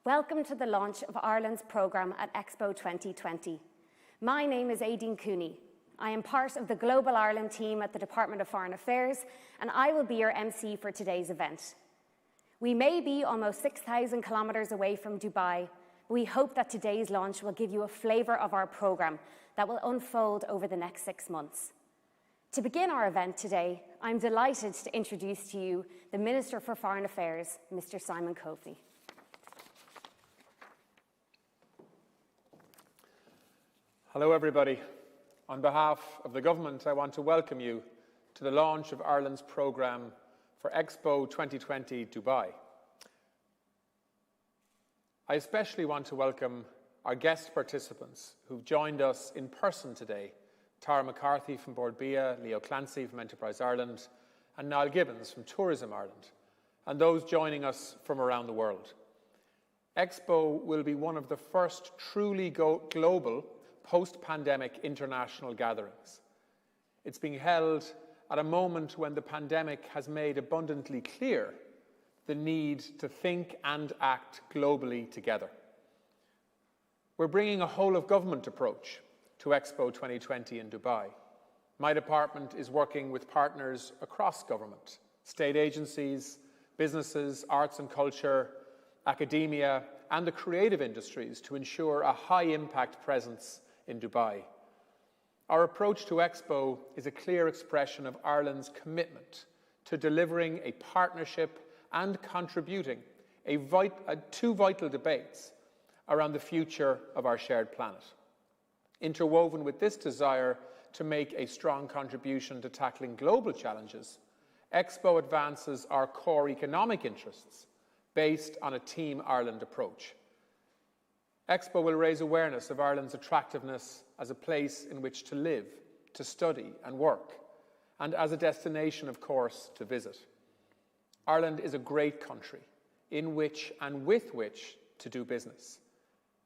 Welcome to the launch of Ireland's programme at Expo 2020. My name is Aideen Cooney. I am part of the Global Ireland team at the Department of Foreign Affairs, and I will be your MC for today's event. We may be almost 6,000 kilometres away from Dubai, but we hope that today's launch will give you a flavour of our programme that will unfold over the next 6 months. To begin our event today, I'm delighted to introduce to you the Minister for Foreign Affairs, Mr. Simon Coveney. Hello everybody. On behalf of the Government, I want to welcome you to the launch of Ireland's programme for Expo 2020 Dubai. I especially want to welcome our guest participants who've joined us in person today: Tara McCarthy from Board Bia, Leo Clancy from Enterprise Ireland, and Niall Gibbons from Tourism Ireland, and those joining us from around the world. Expo will be one of the first truly global post-pandemic international gatherings. It's being held at a moment when the pandemic has made abundantly clear the need to think and act globally together. We're bringing a whole-of-government approach to Expo 2020 in Dubai. My department is working with partners across government, state agencies, businesses, arts and culture, academia, and the creative industries to ensure a high-impact presence in Dubai. Our approach to Expo is a clear expression of Ireland's commitment to delivering a partnership and contributing two vital debates around the future of our shared planet. Interwoven with this desire to make a strong contribution to tackling global challenges, Expo advances our core economic interests based on a Team Ireland approach. Expo will raise awareness of Ireland's attractiveness as a place in which to live, to study and work, and as a destination, of course, to visit. Ireland is a great country in which and with which to do business.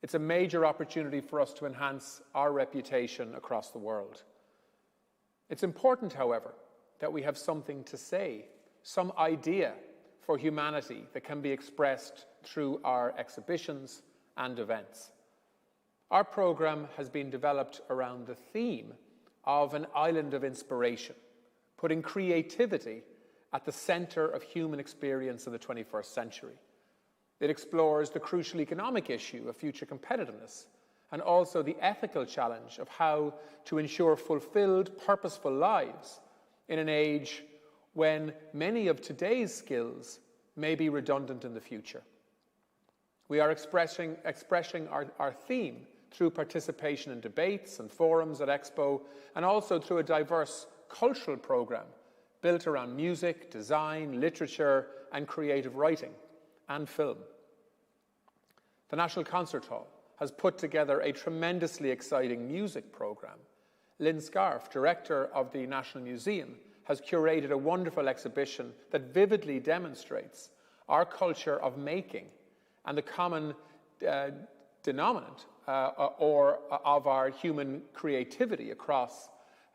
It's a major opportunity for us to enhance our reputation across the world. It's important, however, that we have something to say, some idea for humanity that can be expressed through our exhibitions and events. Our programme has been developed around the theme of an island of inspiration, putting creativity at the centre of human experience in the 21st century. It explores the crucial economic issue of future competitiveness and also the ethical challenge of how to ensure fulfilled, purposeful lives in an age when many of today's skills may be redundant in the future. We are expressing our theme through participation in debates and forums at Expo, and also through a diverse cultural programme built around music, design, literature and creative writing and film. The National Concert Hall has put together a tremendously exciting music programme. Lynn Scarf, director of the National Museum, has curated a wonderful exhibition that vividly demonstrates our culture of making and the common denominant of our human creativity across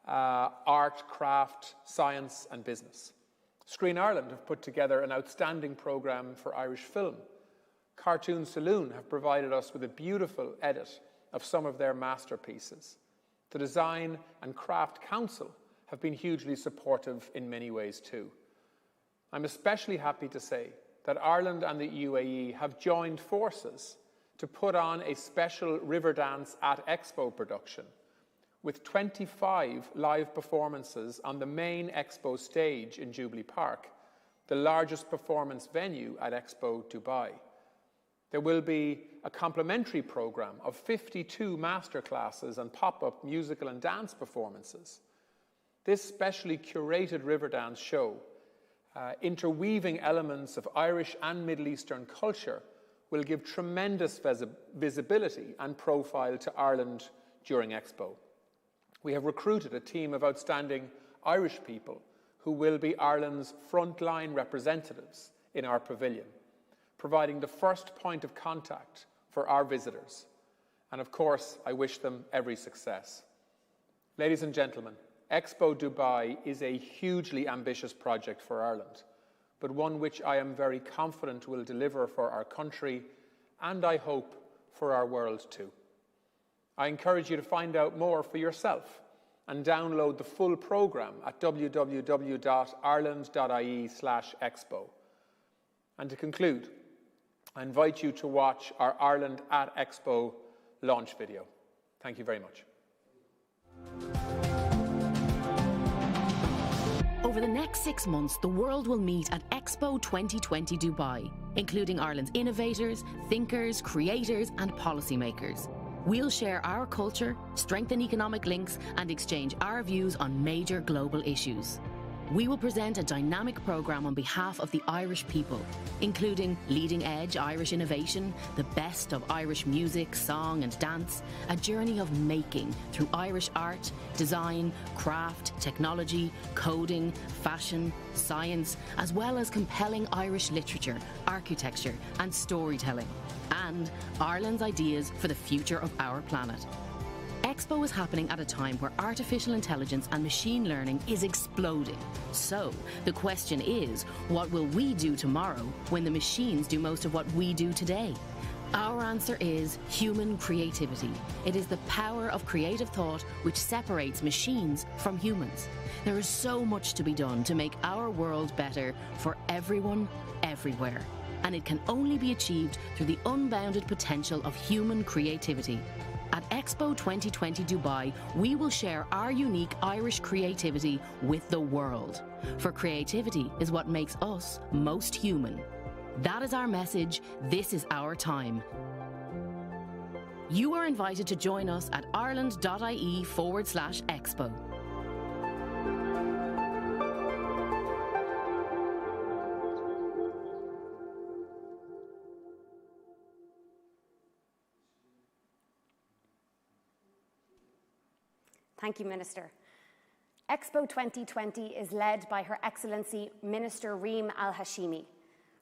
art, craft, science and business. Screen Ireland have put together an outstanding programme for Irish film. Cartoon Saloon have provided us with a beautiful edit of some of their masterpieces. The Design and Craft Council have been hugely supportive in many ways too. I'm especially happy to say that Ireland and the UAE have joined forces to put on a special River Dance at Expo production with 25 live performances on the main Expo stage in Jubilee Park, the largest performance venue at Expo Dubai. There will be a complimentary programme of 52 masterclasses and pop-up musical and dance performances. This specially curated River Dance show, interweaving elements of Irish and Middle Eastern culture, will give tremendous visibility and profile to Ireland during Expo. We have recruited a team of outstanding Irish people who will be Ireland's frontline representatives in our pavilion, providing the first point of contact for our visitors. And of course, I wish them every success. Ladies and gentlemen, Expo Dubai is a hugely ambitious project for Ireland, but one which I am very confident will deliver for our country and I hope for our world too. I encourage you to find out more for yourself and download the full programme at www.ireland.ie/expo. And to conclude, I invite you to watch our Ireland at Expo launch video. Thank you very much. Over the next 6 months, the world will meet at Expo 2020 Dubai, including Ireland's innovators, thinkers, creators and policymakers. We'll share our culture, strengthen economic links and exchange our views on major global issues. We will present a dynamic programme on behalf of the Irish people, including leading-edge Irish innovation, the best of Irish music, song and dance, a journey of making through Irish art, design, craft, technology, coding, fashion, science, as well as compelling Irish literature, architecture and storytelling, and Ireland's ideas for the future of our planet. Expo is happening at a time where artificial intelligence and machine learning is exploding. So, the question is, what will we do tomorrow when the machines do most of what we do today? Our answer is human creativity. It is the power of creative thought which separates machines from humans. There is so much to be done to make our world better for everyone, everywhere. And it can only be achieved through the unbounded potential of human creativity. At Expo 2020 Dubai, we will share our unique Irish creativity with the world. For creativity is what makes us most human. That is our message. This is our time. You are invited to join us at ireland.ie/expo. Thank you, Minister. Expo 2020 is led by Her Excellency Minister Reem Al-Hashimi.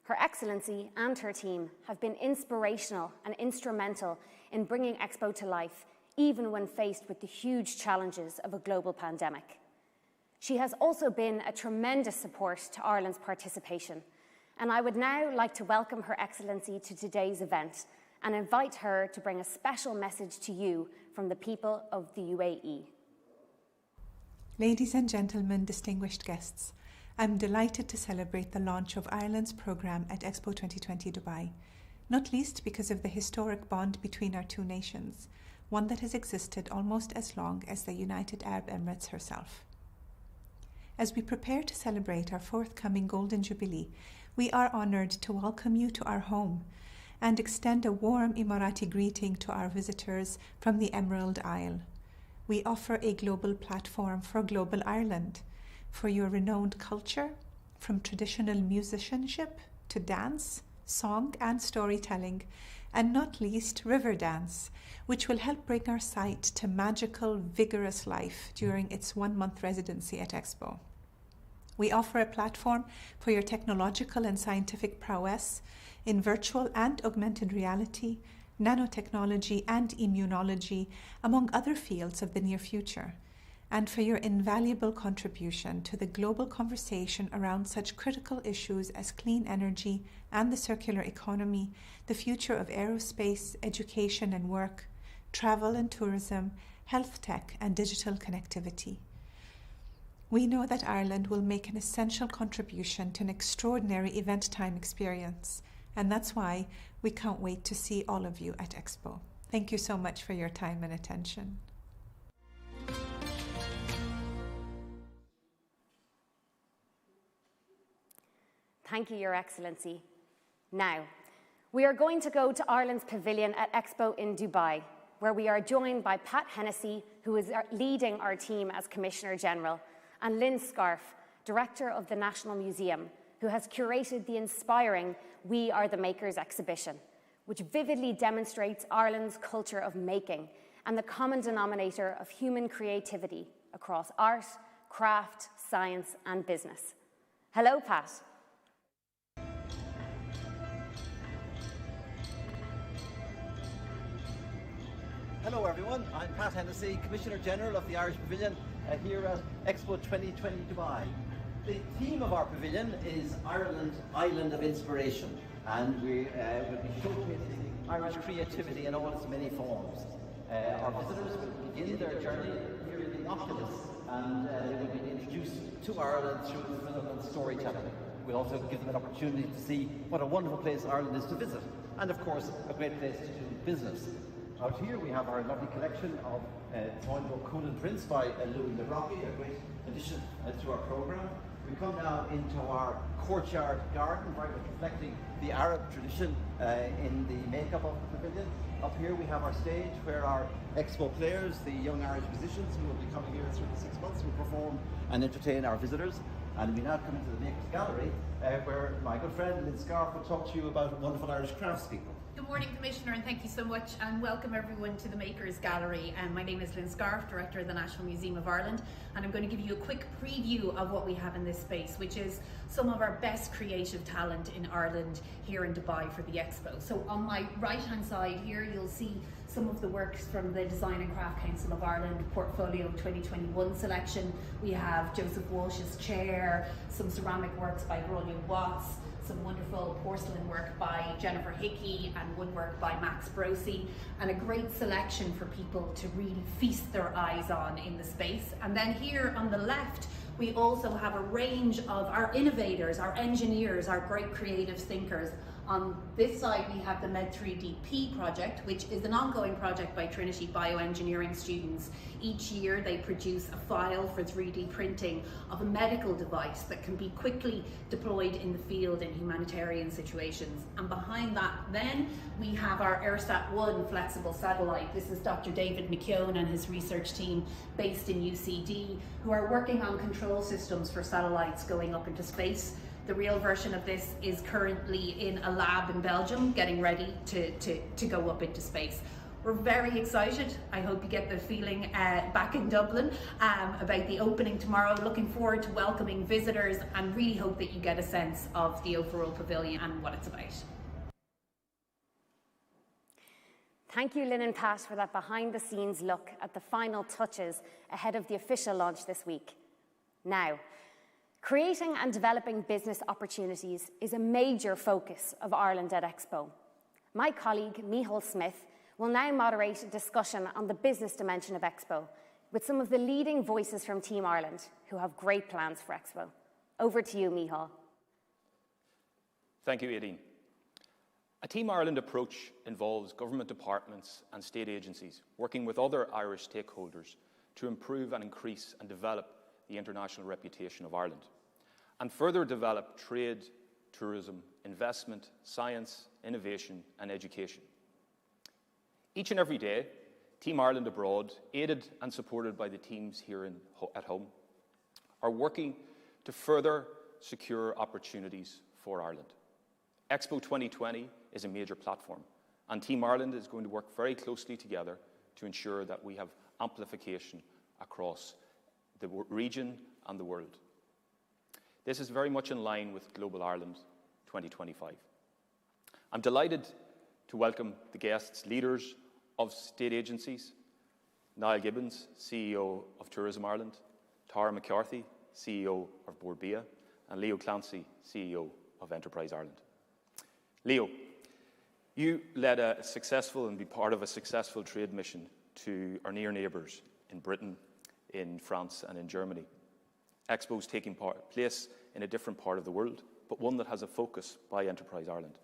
Her Excellency and her team have been inspirational and instrumental in bringing Expo to life, even when faced with the huge challenges of a global pandemic. She has also been a tremendous support to Ireland's participation, and I would now like to welcome Her Excellency to today's event and invite her to bring a special message to you from the people of the UAE. Ladies and gentlemen, distinguished guests, I'm delighted to celebrate the launch of Ireland's programme at Expo 2020 Dubai, not least because of the historic bond between our two nations, one that has existed almost as long as the United Arab Emirates herself. As we prepare to celebrate our forthcoming Golden Jubilee, we are honoured to welcome you to our home and extend a warm Emirati greeting to our visitors from the Emerald Isle. We offer a global platform for Global Ireland, for your renowned culture, from traditional musicianship to dance, song and storytelling, and not least river dance, which will help bring our site to magical, vigorous life during its 1-month residency at Expo. We offer a platform for your technological and scientific prowess in virtual and augmented reality, nanotechnology and immunology, among other fields of the near future, and for your invaluable contribution to the global conversation around such critical issues as clean energy and the circular economy, the future of aerospace, education and work, travel and tourism, health tech and digital connectivity. We know that Ireland will make an essential contribution to an extraordinary event time experience, and that's why we can't wait to see all of you at Expo. Thank you so much for your time and attention. Thank you, Your Excellency. Now, we are going to go to Ireland's Pavilion at Expo in Dubai, where we are joined by Pat Hennessy, who is leading our team as Commissioner General, and Lynn Scarf, Director of the National Museum, who has curated the inspiring We Are the Makers exhibition, which vividly demonstrates Ireland's culture of making and the common denominator of human creativity across art, craft, science and business. Hello, Pat. Hello everyone, I'm Pat Hennessy, Commissioner General of the Irish Pavilion here at Expo 2020 Dubai. The theme of our pavilion is Ireland, Island of Inspiration, and we will be showcasing Irish creativity in all its many forms. Our visitors will begin their journey here in the Oculus, and they will be introduced to Ireland through film and storytelling. We'll also give them an opportunity to see what a wonderful place Ireland is to visit, and of course a great place to do business. Out here we have our lovely collection of Toynbee Cool prints by Louis Lebrocky, a great addition to our programme. We come now into our courtyard garden, very much reflecting the Arab tradition in the makeup of the pavilion. Up here we have our stage where our Expo players, the young Irish musicians who will be coming here through the 6 months, will perform and entertain our visitors. And we now come into the Makers Gallery where my good friend Lynn Scarf will talk to you about wonderful Irish craftspeople. Good morning, Commissioner, and thank you so much, and welcome everyone to the Makers Gallery. My name is Lynn Scarf, Director of the National Museum of Ireland, and I'm going to give you a quick preview of what we have in this space, which is some of our best creative talent in Ireland here in Dubai for the Expo. So on my right hand side here you'll see some of the works from the Design and Craft Council of Ireland Portfolio 2021 selection. We have Joseph Walsh's chair, some ceramic works by Grania Watts, some wonderful porcelain work by Jennifer Hickey and woodwork by Max Brosi, and a great selection for people to really feast their eyes on in the space. And then here on the left we also have a range of our innovators, our engineers, our great creative thinkers. On this side we have the Med3DP project, which is an ongoing project by Trinity Bioengineering students. Each year they produce a file for 3D printing of a medical device that can be quickly deployed in the field in humanitarian situations. And behind that then we have our AirSat-1 flexible satellite. This is Dr. David McKeown and his research team based in UCD, who are working on control systems for satellites going up into space. The real version of this is currently in a lab in Belgium, getting ready to go up into space. We're very excited. I hope you get the feeling back in Dublin about the opening tomorrow. Looking forward to welcoming visitors, and really hope that you get a sense of the overall pavilion and what it's about. Thank you, Lynn and Pat, for that behind-the-scenes look at the final touches ahead of the official launch this week. Now, creating and developing business opportunities is a major focus of Ireland at Expo. My colleague, Micheál Smith, will now moderate a discussion on the business dimension of Expo with some of the leading voices from Team Ireland who have great plans for Expo. Over to you, Micheál. Thank you, Aideen. A Team Ireland approach involves government departments and state agencies working with other Irish stakeholders to improve and increase and develop the international reputation of Ireland, and further develop trade, tourism, investment, science, innovation and education. Each and every day, Team Ireland abroad, aided and supported by the teams here at home, are working to further secure opportunities for Ireland. Expo 2020 is a major platform, and Team Ireland is going to work very closely together to ensure that we have amplification across the region and the world. This is very much in line with Global Ireland 2025. I'm delighted to welcome the guests, leaders of state agencies, Niall Gibbons, CEO of Tourism Ireland, Tara McCarthy, CEO of Bord Bia, and Leo Clancy, CEO of Enterprise Ireland. Leo, you led a successful and be part of a successful trade mission to our near neighbours in Britain, in France and in Germany. Expo is taking place in a different part of the world, but one that has a focus by Enterprise Ireland.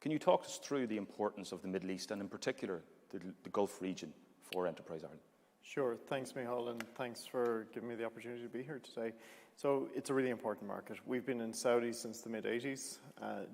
Can you talk us through the importance of the Middle East and in particular the Gulf region for Enterprise Ireland? Sure, thanks Micheál, and thanks for giving me the opportunity to be here today. So it's a really important market. We've been in Saudi since the mid-80s.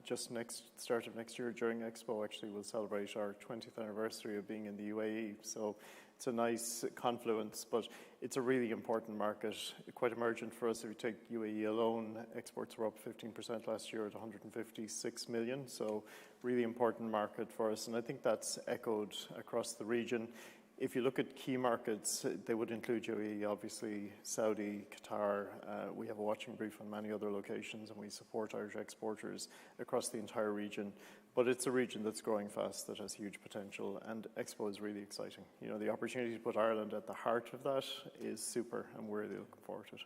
Just start of next year during Expo, actually we'll celebrate our 20th anniversary of being in the UAE. So it's a nice confluence, but it's a really important market, quite emergent for us. If you take UAE alone, exports were up 15% last year at 156 million. So really important market for us, and I think that's echoed across the region. If you look at key markets, they would include UAE, obviously, Saudi, Qatar. We have a watching brief on many other locations, and we support Irish exporters across the entire region. But it's a region that's growing fast, that has huge potential, and Expo is really exciting. You know, the opportunity to put Ireland at the heart of that is super, and we're really looking forward to it.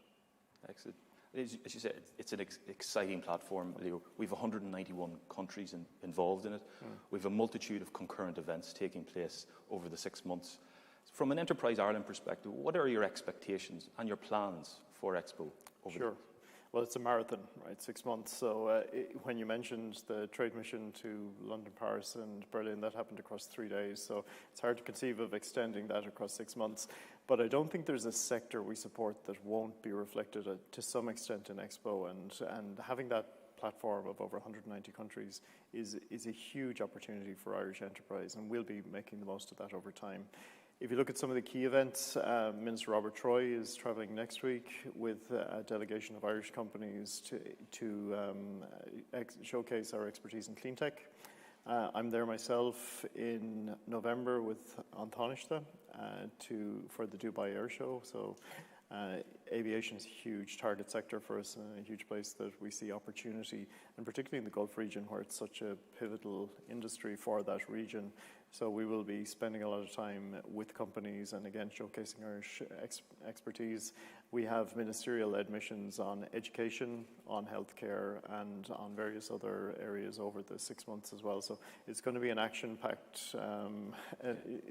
Excellent. As you said, it's an exciting platform, Leo. We have 191 countries involved in it. We have a multitude of concurrent events taking place over the 6 months. From an Enterprise Ireland perspective, what are your expectations and your plans for Expo? Sure. Well, it's a marathon, right? 6 months. So when you mentioned the trade mission to London, Paris and Berlin, that happened across 3 days. So it's hard to conceive of extending that across 6 months. But I don't think there's a sector we support that won't be reflected to some extent in Expo. And having that platform of over 190 countries is a huge opportunity for Irish enterprise, and we'll be making the most of that over time. If you look at some of the key events, Minister Robert Troy is travelling next week with a delegation of Irish companies to showcase our expertise in clean tech. I'm there myself in November with Antonishta for the Dubai Air Show. So aviation is a huge target sector for us and a huge place that we see opportunity, and particularly in the Gulf region where it's such a pivotal industry for that region. So we will be spending a lot of time with companies and again showcasing our expertise. We have ministerial-led missions on education, on healthcare and on various other areas over the 6 months as well. So it's going to be an action-packed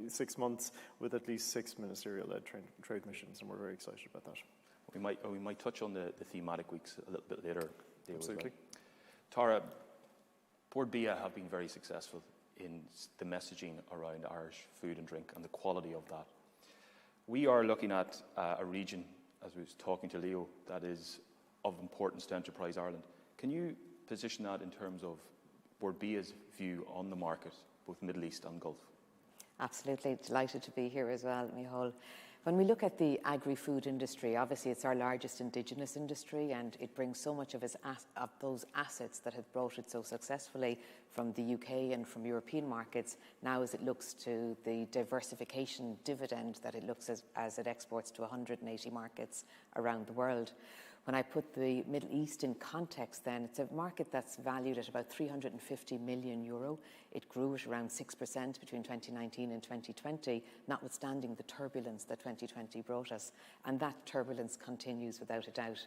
6 months with at least 6 ministerial-led trade missions, and we're very excited about that. We might touch on the thematic weeks a little bit later. Absolutely. Well. Tara, Board BIA have been very successful in the messaging around Irish food and drink and the quality of that. We are looking at a region, as we was talking to Leo, that is of importance to Enterprise Ireland. Can you position that in terms of Board BIA's view on the market, both Middle East and Gulf? Absolutely, delighted to be here as well, Micheál. When we look at the agri-food industry, obviously it's our largest indigenous industry, and it brings so much of those assets that have brought it so successfully from the UK and from European markets, now as it looks to the diversification dividend that it looks as it exports to 180 markets around the world. When I put the Middle East in context then, it's a market that's valued at about €350 million. It grew at around 6% between 2019 and 2020, notwithstanding the turbulence that 2020 brought us. And that turbulence continues without a doubt.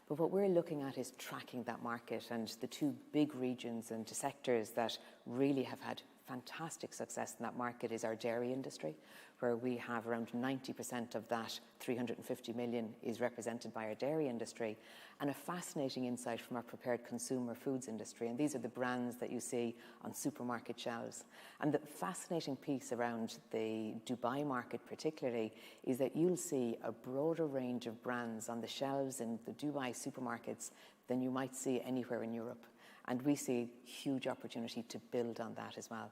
But what we're looking at is tracking that market, and the two big regions and sectors that really have had fantastic success in that market is our dairy industry, where we have around 90% of that 350 million is represented by our dairy industry, and a fascinating insight from our prepared consumer foods industry. And these are the brands that you see on supermarket shelves. And the fascinating piece around the Dubai market particularly is that you'll see a broader range of brands on the shelves in the Dubai supermarkets than you might see anywhere in Europe. And we see huge opportunity to build on that as well.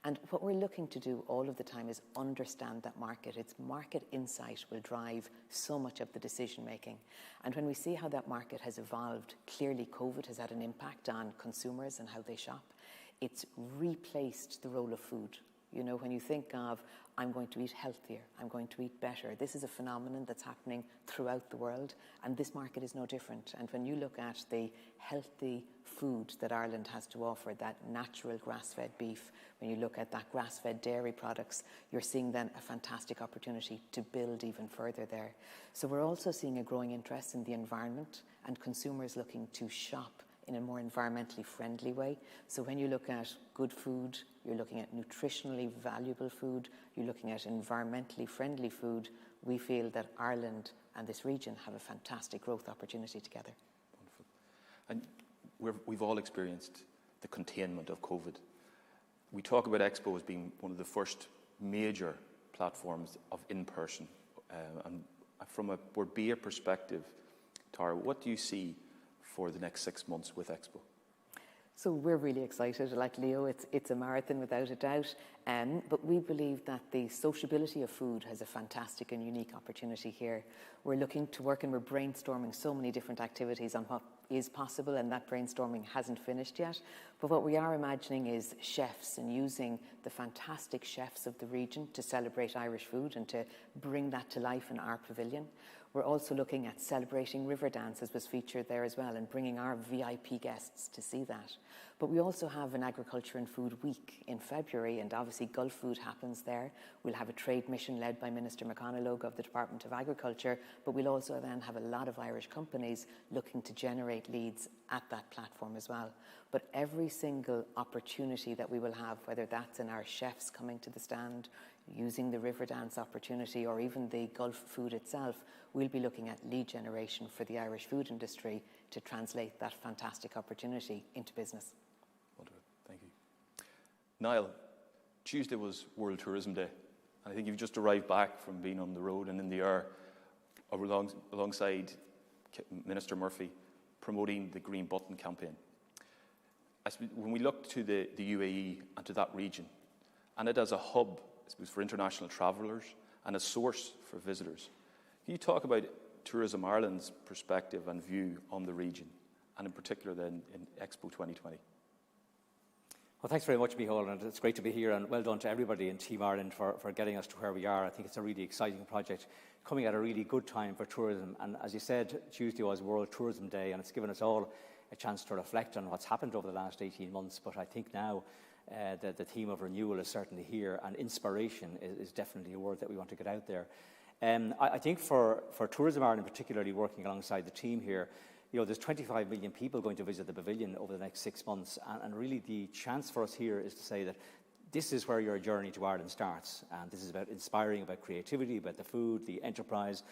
And what we're looking to do all of the time is understand that market. Its market insight will drive so much of the decision making. And when we see how that market has evolved, clearly COVID has had an impact on consumers and how they shop. It's replaced the role of food. You know, when you think of, I'm going to eat healthier, I'm going to eat better, this is a phenomenon that's happening throughout the world, and this market is no different. And when you look at the healthy food that Ireland has to offer, that natural grass-fed beef, when you look at that grass-fed dairy products, you're seeing then a fantastic opportunity to build even further there. So we're also seeing a growing interest in the environment and consumers looking to shop in a more environmentally friendly way. So when you look at good food, you're looking at nutritionally valuable food, you're looking at environmentally friendly food, we feel that Ireland and this region have a fantastic growth opportunity together. Wonderful. And we've all experienced the containment of COVID. We talk about Expo as being one of the first major platforms of in-person. And from a Board BIA perspective, Tara, what do you see for the next 6 months with Expo? So we're really excited. Like Leo, it's a marathon without a doubt. But we believe that the sociability of food has a fantastic and unique opportunity here. We're looking to work and we're brainstorming so many different activities on what is possible, and that brainstorming hasn't finished yet. But what we are imagining is chefs and using the fantastic chefs of the region to celebrate Irish food and to bring that to life in our pavilion. We're also looking at celebrating river dance, as was featured there as well, and bringing our VIP guests to see that. But we also have an Agriculture and Food Week in February, and obviously Gulf Food happens there. We'll have a trade mission led by Minister McConalogue of the Department of Agriculture, but we'll also then have a lot of Irish companies looking to generate leads at that platform as well. But every single opportunity that we will have, whether that's in our chefs coming to the stand, using the river dance opportunity, or even the Gulf food itself, we'll be looking at lead generation for the Irish food industry to translate that fantastic opportunity into business. Wonderful, thank you. Niall, Tuesday was World Tourism Day. I think you've just arrived back from being on the road and in the air alongside Minister Murphy promoting the Green Button campaign. When we look to the UAE and to that region, and it as a hub, I suppose, for international travellers and a source for visitors, can you talk about Tourism Ireland's perspective and view on the region, and in particular then in Expo 2020? Well, thanks very much, Micheál, and it's great to be here, and well done to everybody in Team Ireland for getting us to where we are. I think it's a really exciting project, coming at a really good time for tourism. And as you said, Tuesday was World Tourism Day, and it's given us all a chance to reflect on what's happened over the last 18 months. But I think now the theme of renewal is certainly here, and inspiration is definitely a word that we want to get out there. I think for Tourism Ireland, particularly working alongside the team here, there's 25 million people going to visit the Pavilion over the next 6 months, and really the chance for us here is to say that this is where your journey to Ireland starts, and this is about inspiring, about creativity, about the food, the enterprise,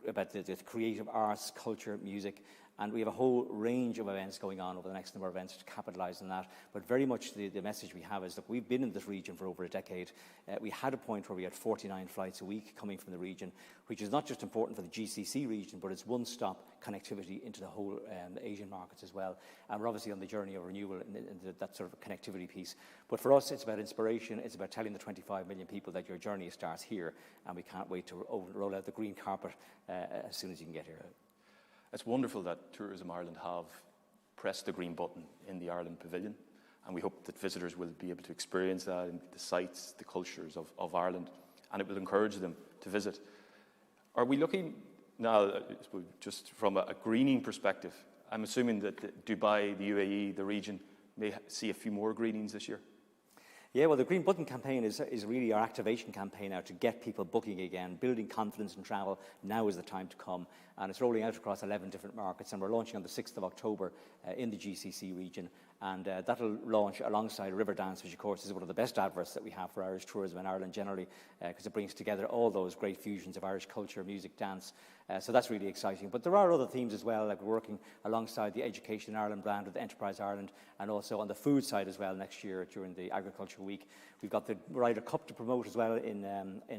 about the creative arts, culture, music. And we have a whole range of events going on over the next number of events to capitalise on that. But very much the message we have is that we've been in this region for over a decade. We had a point where we had 49 flights a week coming from the region, which is not just important for the GCC region, but it's one-stop connectivity into the whole Asian markets as well. And we're obviously on the journey of renewal in that sort of connectivity piece. But for us, it's about inspiration. It's about telling the 25 million people that your journey starts here, and we can't wait to roll out the green carpet as soon as you can get here. It's wonderful that Tourism Ireland have pressed the green button in the Ireland Pavilion, and we hope that visitors will be able to experience that in the sites, the cultures of Ireland, and it will encourage them to visit. Are we looking now, just from a greening perspective? I'm assuming that Dubai, the UAE, the region may see a few more greenings this year. Yeah, well, the Green Button campaign is really our activation campaign now to get people booking again, building confidence in travel. Now is the time to come. And it's rolling out across 11 different markets, and we're launching on the 6th of October in the GCC region. And that'll launch alongside River Dance, which of course is one of the best adverts that we have for Irish tourism in Ireland generally, because it brings together all those great fusions of Irish culture, music, dance. So that's really exciting. But there are other themes as well, like we're working alongside the Education in Ireland brand with Enterprise Ireland, and also on the food side as well next year during the Agriculture Week. We've got the Ryder Cup to promote as well in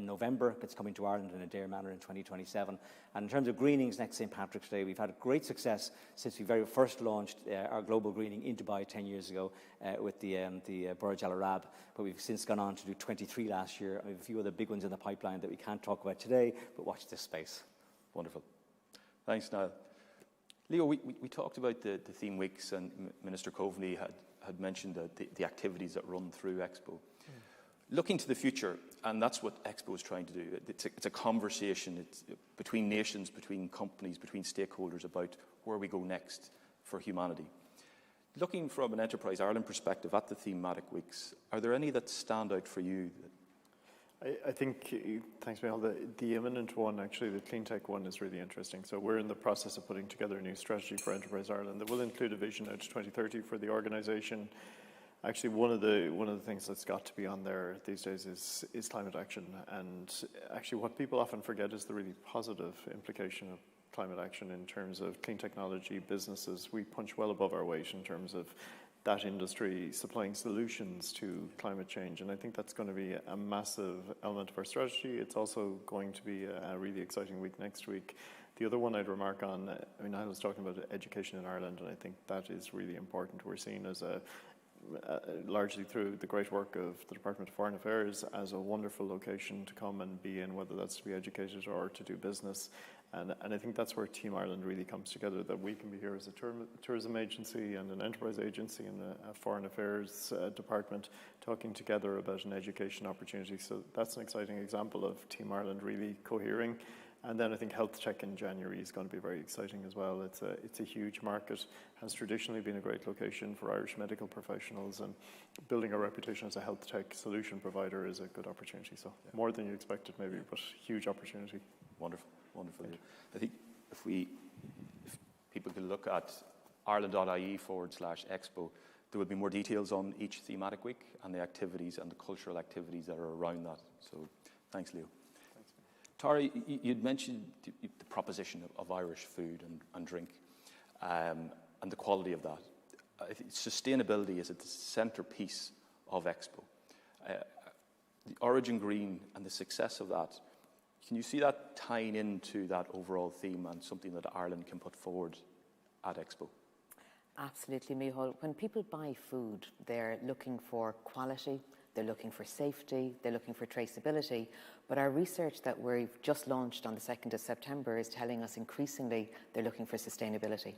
November. It's coming to Ireland in Adare Manor in 2027. And in terms of greenings next St. Patrick's Day, we've had great success since we very first launched our global greening in Dubai 10 years ago with the Burj Al Arab. But we've since gone on to do 23 last year. We have a few other big ones in the pipeline that we can't talk about today, but watch this space. Wonderful. Thanks, Niall. Leo, we talked about the theme weeks, and Minister Coveney had mentioned the activities that run through Expo. Looking to the future, and that's what Expo is trying to do. It's a conversation. It's between nations, between companies, between stakeholders about where we go next for humanity. Looking from an Enterprise Ireland perspective at the thematic weeks, are there any that stand out for you? I think, thanks, Micheál, the imminent one, actually, the clean tech one is really interesting. So we're in the process of putting together a new strategy for Enterprise Ireland that will include a vision out to 2030 for the organisation. Actually, one of the things that's got to be on there these days is climate action. And actually what people often forget is the really positive implication of climate action in terms of clean technology, businesses. We punch well above our weight in terms of that industry supplying solutions to climate change. And I think that's going to be a massive element of our strategy. It's also going to be a really exciting week next week. The other one I'd remark on, I was talking about education in Ireland, and I think that is really important. We're seen as largely through the great work of the Department of Foreign Affairs as a wonderful location to come and be in, whether that's to be educated or to do business. And I think that's where Team Ireland really comes together, that we can be here as a tourism agency and an enterprise agency and a foreign affairs department talking together about an education opportunity. So that's an exciting example of Team Ireland really cohering. And then I think health tech in January is going to be very exciting as well. It's a huge market, has traditionally been a great location for Irish medical professionals, and building a reputation as a health tech solution provider is a good opportunity. So more than you expected maybe, but huge opportunity. Wonderful, wonderful. I think if people can look at ireland.ie/Expo, there will be more details on each thematic week and the activities and the cultural activities that are around that. So thanks, Leo. Thanks. Tara, you'd mentioned the proposition of Irish food and drink and the quality of that. I think sustainability is at the centrepiece of Expo. The Origin Green and the success of that, can you see that tying into that overall theme and something that Ireland can put forward at Expo? Absolutely, Micheál. When people buy food, they're looking for quality, they're looking for safety, they're looking for traceability. But our research that we've just launched on the 2nd of September is telling us increasingly they're looking for sustainability.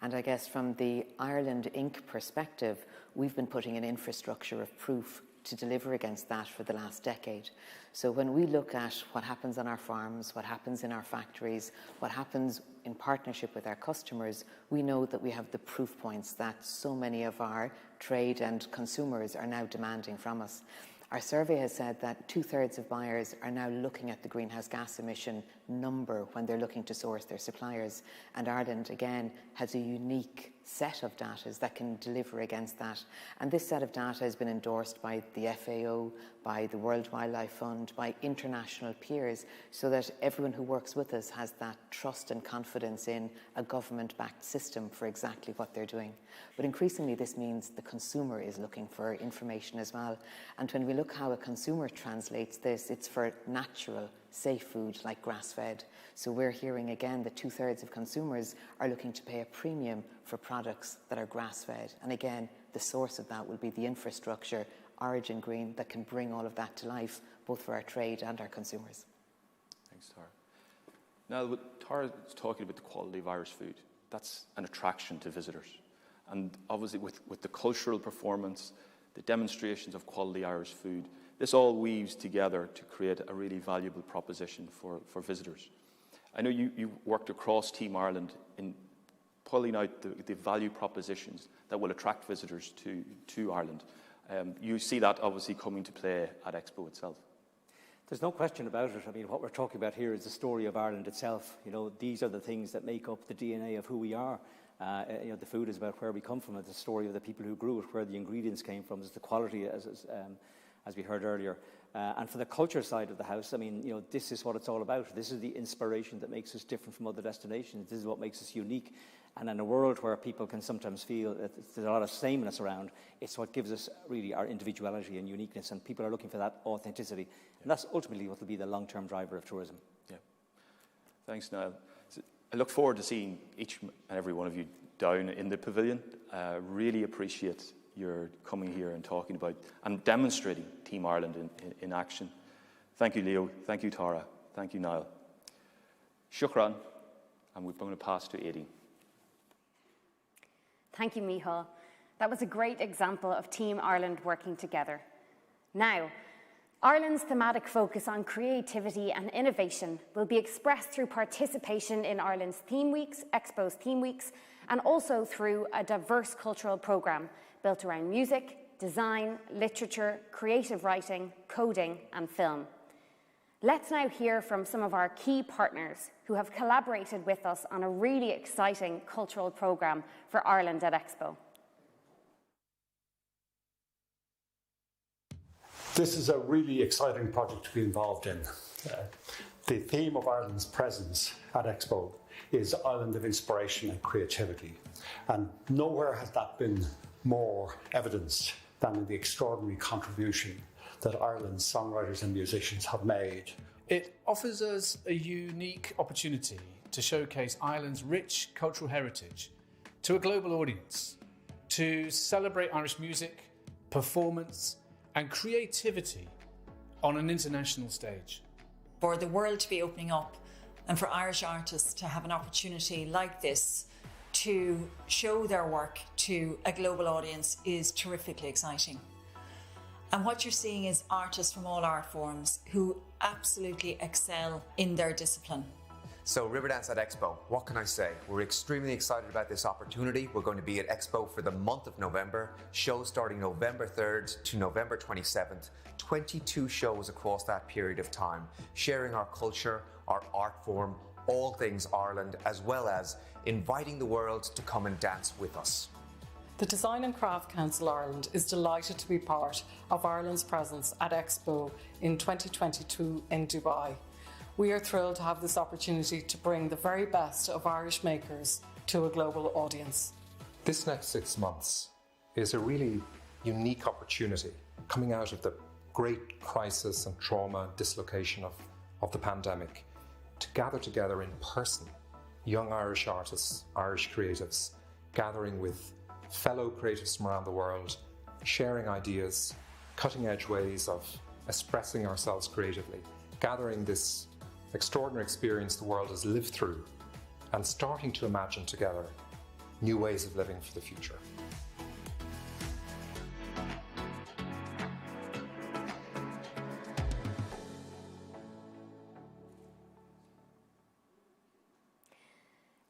And I guess from the Ireland Inc. perspective, we've been putting an infrastructure of proof to deliver against that for the last decade. So when we look at what happens on our farms, what happens in our factories, what happens in partnership with our customers, we know that we have the proof points that so many of our trade and consumers are now demanding from us. Our survey has said that 2/3 of buyers are now looking at the greenhouse gas emission number when they're looking to source their suppliers. And Ireland, again, has a unique set of data that can deliver against that. And this set of data has been endorsed by the FAO, by the World Wildlife Fund, by international peers, so that everyone who works with us has that trust and confidence in a government-backed system for exactly what they're doing. But increasingly, this means the consumer is looking for information as well. And when we look how a consumer translates this, it's for natural, safe food like grass-fed. So we're hearing again that 2/3 of consumers are looking to pay a premium for products that are grass-fed. And again, the source of that will be the infrastructure, Origin Green, that can bring all of that to life, both for our trade and our consumers. Thanks, Tara. Now, Tara is talking about the quality of Irish food. That's an attraction to visitors. And obviously with the cultural performance, the demonstrations of quality Irish food, this all weaves together to create a really valuable proposition for visitors. I know you worked across Team Ireland in pulling out the value propositions that will attract visitors to Ireland. You see that obviously coming to play at Expo itself. There's no question about it. I mean, what we're talking about here is the story of Ireland itself. You know, these are the things that make up the DNA of who we are. You know, the food is about where we come from. It's the story of the people who grew it, where the ingredients came from. It's the quality, as we heard earlier. And for the culture side of the house, I mean, you know, this is what it's all about. This is the inspiration that makes us different from other destinations. This is what makes us unique. And in a world where people can sometimes feel that there's a lot of sameness around, it's what gives us really our individuality and uniqueness. And people are looking for that authenticity. Yeah. And that's ultimately what will be the long-term driver of tourism. Yeah. Thanks, Niall. I look forward to seeing each and every one of you down in the pavilion. Really appreciate your coming here and talking about and demonstrating Team Ireland in action. Thank you, Leo. Thank you, Tara. Thank you, Niall. Shukran. And we're going to pass to Aideen. Thank you, Micheál. That was a great example of Team Ireland working together. Now, Ireland's thematic focus on creativity and innovation will be expressed through participation in Ireland's theme weeks, Expo's theme weeks, and also through a diverse cultural programme built around music, design, literature, creative writing, coding, and film. Let's now hear from some of our key partners who have collaborated with us on a really exciting cultural programme for Ireland at Expo. This is a really exciting project to be involved in. The theme of Ireland's presence at Expo is Island of Inspiration and Creativity. And nowhere has that been more evidenced than in the extraordinary contribution that Ireland's songwriters and musicians have made. It offers us a unique opportunity to showcase Ireland's rich cultural heritage to a global audience, to celebrate Irish music, performance, and creativity on an international stage. For the world to be opening up and for Irish artists to have an opportunity like this to show their work to a global audience is terrifically exciting. And what you're seeing is artists from all art forms who absolutely excel in their discipline. So Riverdance at Expo, what can I say? We're extremely excited about this opportunity. We're going to be at Expo for the month of November, shows starting November 3rd to November 27th, 22 shows across that period of time, sharing our culture, our art form, all things Ireland, as well as inviting the world to come and dance with us. The Design and Craft Council Ireland is delighted to be part of Ireland's presence at Expo in 2022 in Dubai. We are thrilled to have this opportunity to bring the very best of Irish makers to a global audience. This next 6 months is a really unique opportunity coming out of the great crisis and trauma and dislocation of the pandemic to gather together in person young Irish artists, Irish creatives, gathering with fellow creatives from around the world, sharing ideas, cutting edge ways of expressing ourselves creatively, gathering this extraordinary experience the world has lived through and starting to imagine together new ways of living for the future.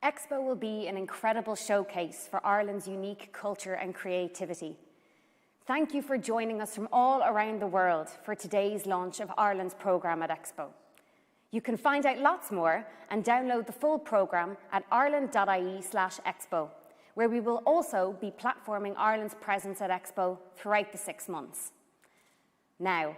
Expo will be an incredible showcase for Ireland's unique culture and creativity. Thank you for joining us from all around the world for today's launch of Ireland's programme at Expo. You can find out lots more and download the full programme at ireland.ie/expo, where we will also be platforming Ireland's presence at Expo throughout the 6 months. Now,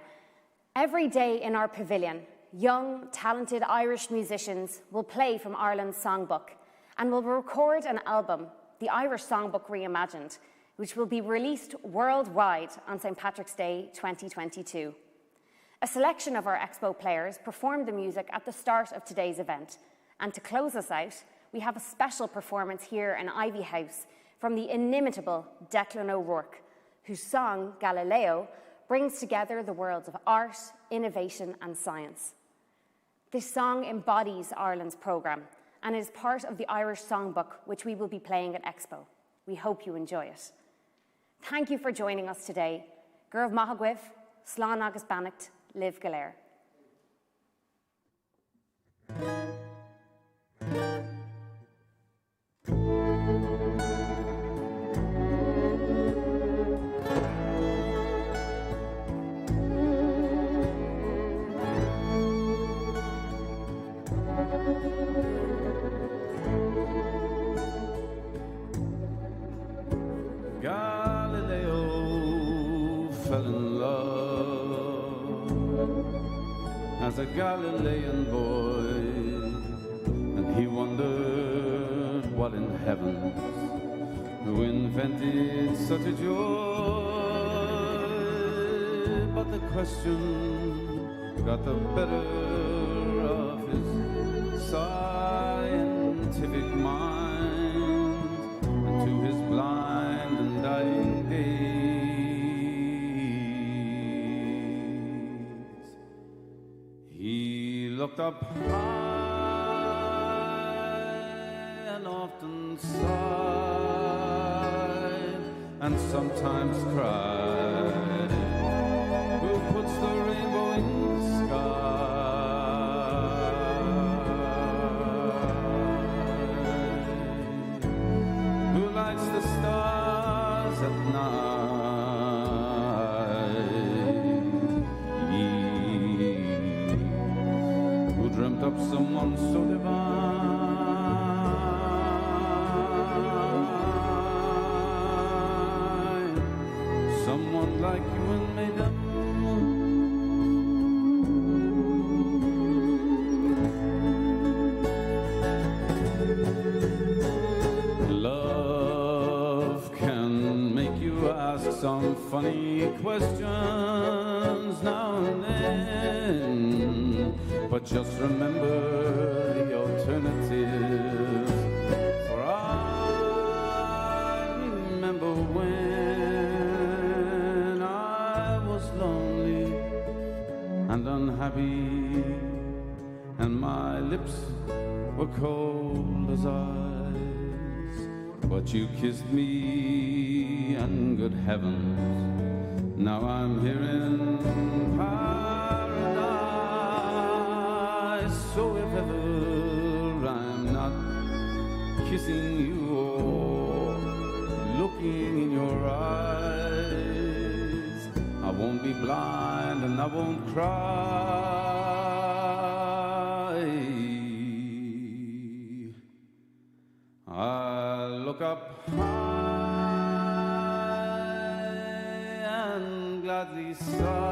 every day in our pavilion, young, talented Irish musicians will play from Ireland's songbook and will record an album, the Irish Songbook Reimagined, which will be released worldwide on St. Patrick's Day 2022. A selection of our Expo players performed the music at the start of today's event, and to close us out, we have a special performance here in Ivy House from the inimitable Declan O'Rourke, whose song, Galileo, brings together the worlds of art, innovation and science. This song embodies Ireland's programme and is part of the Irish Songbook, which we will be playing at Expo. We hope you enjoy it. Thank you for joining us today. Gurv Mahagwif, Slán agus Bannacht, Liv Galer. Galileo fell in love as a Galilean boy, and he wondered what in heavens who invented such a joy. But the question got the better of his scientific mind, and to his blind and dying days he looked up high and often sighed and sometimes cried. Who puts the rainbow in the sky? Who lights the stars at night? He who dreamt up someone so divine, someone like you and me, them. Love can make you ask some funny questions now and then, but just remember the alternative. For I remember when I was lonely and unhappy, and my lips were cold as ice, but you kissed me, and good heavens, now I'm here in paradise. So if ever I'm not kissing you or looking in your eyes. I won't be blind and I won't cry. I'll look up high and gladly sigh.